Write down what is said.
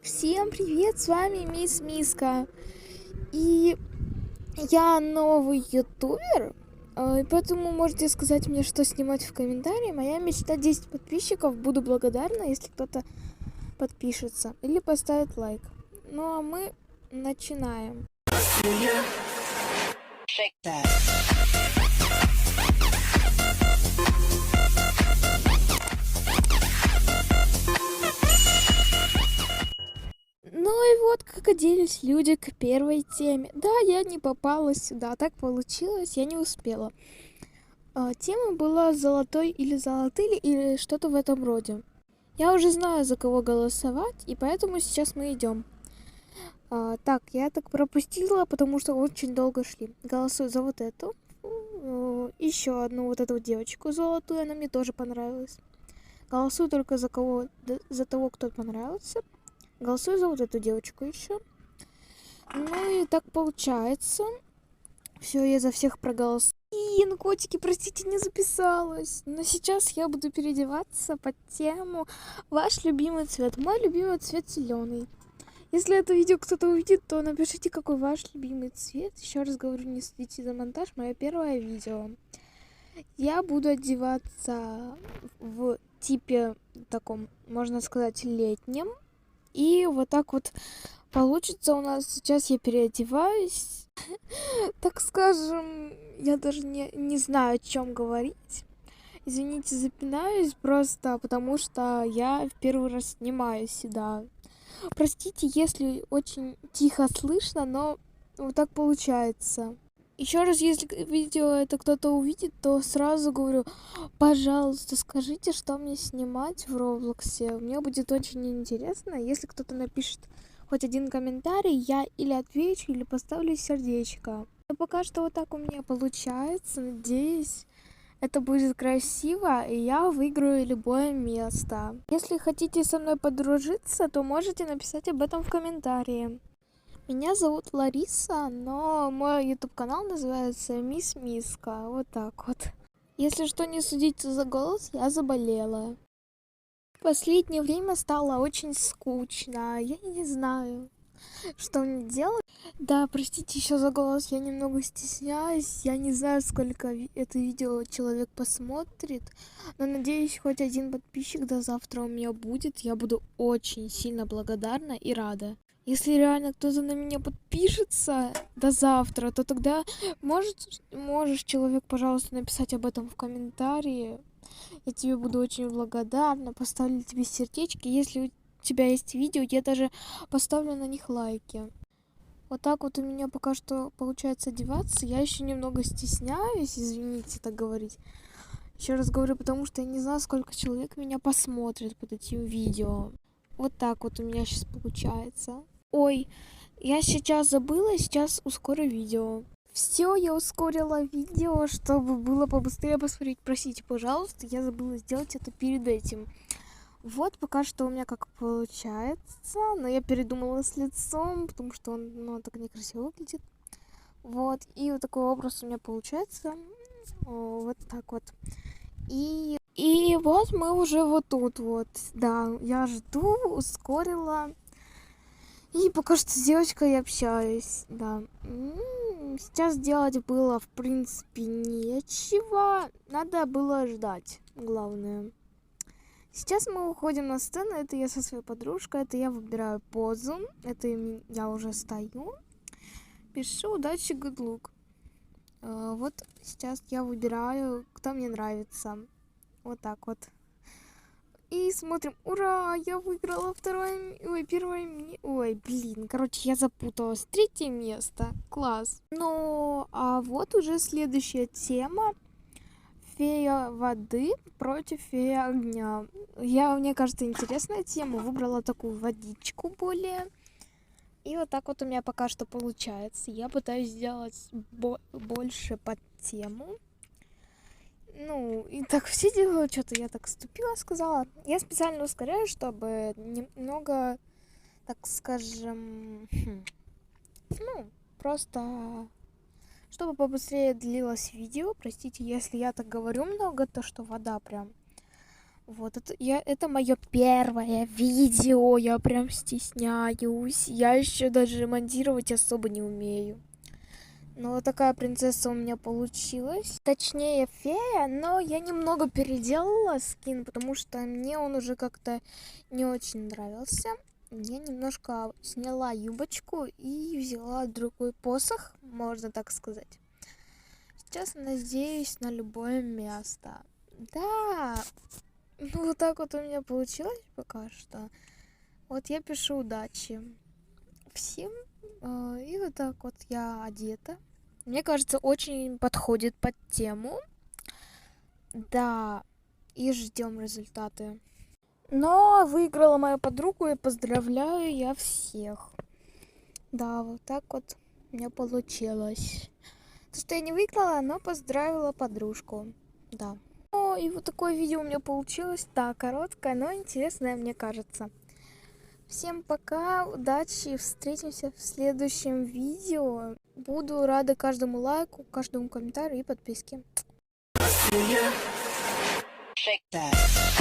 Всем привет, с вами Мисс Миска. И я новый ютубер, и поэтому можете сказать мне, что снимать в комментарии. Моя мечта 10 подписчиков. Буду благодарна, если кто-то подпишется или поставит лайк. Ну а мы начинаем. Ну и вот, как оделись люди к первой теме. Да, я не попала сюда, так получилось, я не успела. Тема была «Золотой или золотые» или что-то в этом роде. Я уже знаю, за кого голосовать, и поэтому сейчас мы идем. Так, я так пропустила, потому что очень долго шли. Голосую за вот эту. Еще одну вот эту девочку золотую, она мне тоже понравилась. Голосую только за кого, за того, кто понравился. Голосую за вот эту девочку еще. Ну и так получается. Все, я за всех проголосую. Ну, котики, простите, не записалась. Но сейчас я буду переодеваться под тему «Ваш любимый цвет». Мой любимый цвет зеленый. Если это видео кто-то увидит, то напишите, какой ваш любимый цвет. Еще раз говорю, не следите за монтаж. Мое первое видео. Я буду одеваться в типе таком, можно сказать, летнем. И вот так вот получится у нас. Сейчас я переодеваюсь. Так скажем, я даже не знаю, о чем говорить. Извините, запинаюсь просто потому, что я в первый раз снимаю сюда. Простите, если очень тихо слышно, но вот так получается. Еще раз, если видео это кто-то увидит, то сразу говорю, пожалуйста, скажите, что мне снимать в Роблоксе. Мне будет очень интересно. Если кто-то напишет хоть один комментарий, я или отвечу, или поставлю сердечко. Но пока что вот так у меня получается. Надеюсь, это будет красиво, и я выиграю любое место. Если хотите со мной подружиться, то можете написать об этом в комментарии. Меня зовут Лариса, но мой YouTube-канал называется Мисс Миска. Вот так вот. Если что, не судите за голос, я заболела. В последнее время стало очень скучно. Я не знаю, что мне делать. Да, простите еще за голос, я немного стесняюсь. Я не знаю, сколько это видео человек посмотрит. Но надеюсь, хоть один подписчик до завтра у меня будет. Я буду очень сильно благодарна и рада. Если реально кто-то на меня подпишется до завтра, то тогда можешь, человек, пожалуйста, написать об этом в комментарии. Я тебе буду очень благодарна. Поставлю тебе сердечки. Если у тебя есть видео, я даже поставлю на них лайки. Вот так вот у меня пока что получается одеваться. Я еще немного стесняюсь, извините так говорить. Еще раз говорю, потому что я не знаю, сколько человек меня посмотрит под этим видео. Вот так вот у меня сейчас получается. Ой, я сейчас забыла, сейчас ускорю видео. Все, я ускорила видео, чтобы было побыстрее посмотреть. Простите, пожалуйста, я забыла сделать это перед этим. Вот пока что у меня как получается, но я передумала с лицом, потому что он так некрасиво выглядит. Вот, и вот такой образ у меня получается. Вот так вот. И вот мы уже вот тут вот. Да, я жду, ускорила. И пока что с девочкой общаюсь, да. Сейчас делать было, в принципе, нечего. Надо было ждать, главное. Сейчас мы уходим на сцену. Это я со своей подружкой. Это я выбираю позу. Это я уже стою. Пишу удачи, good luck. Вот сейчас я выбираю, кто мне нравится. Вот так вот. И смотрим. Ура! Я выиграла первое. Ой, блин. Короче, я запуталась. Третье место. Класс. Ну, а вот уже следующая тема. Фея воды против феи огня. Мне кажется, интересная тема. Выбрала такую водичку более. И вот так вот у меня пока что получается. Я пытаюсь сделать больше под тему. Ну, и так все делают, что-то я так ступила, сказала. Я специально ускоряю, чтобы немного, так скажем, ну, просто, чтобы побыстрее длилось видео. Простите, если я так говорю много, то что вода прям Вот это мое первое видео, я прям стесняюсь. Я еще даже монтировать особо не умею. Но вот такая принцесса у меня получилась. Точнее, фея, но я немного переделала скин, потому что мне он уже как-то не очень нравился. Я немножко сняла юбочку и взяла другой посох, можно так сказать. Сейчас надеюсь на любое место. Да, ну вот так вот у меня получилось пока что. Вот я пишу удачи всем. И вот так вот я одета. Мне кажется, очень подходит под тему. Да, и ждем результаты. Но выиграла моя подругу, и поздравляю я всех. Да, вот так вот у меня получилось. То, что я не выиграла, но поздравила подружку. Да. И вот такое видео у меня получилось. Да, короткое, но интересное, мне кажется. Всем пока, удачи, встретимся в следующем видео. Буду рада каждому лайку, каждому комментарию и подписке. Shake that.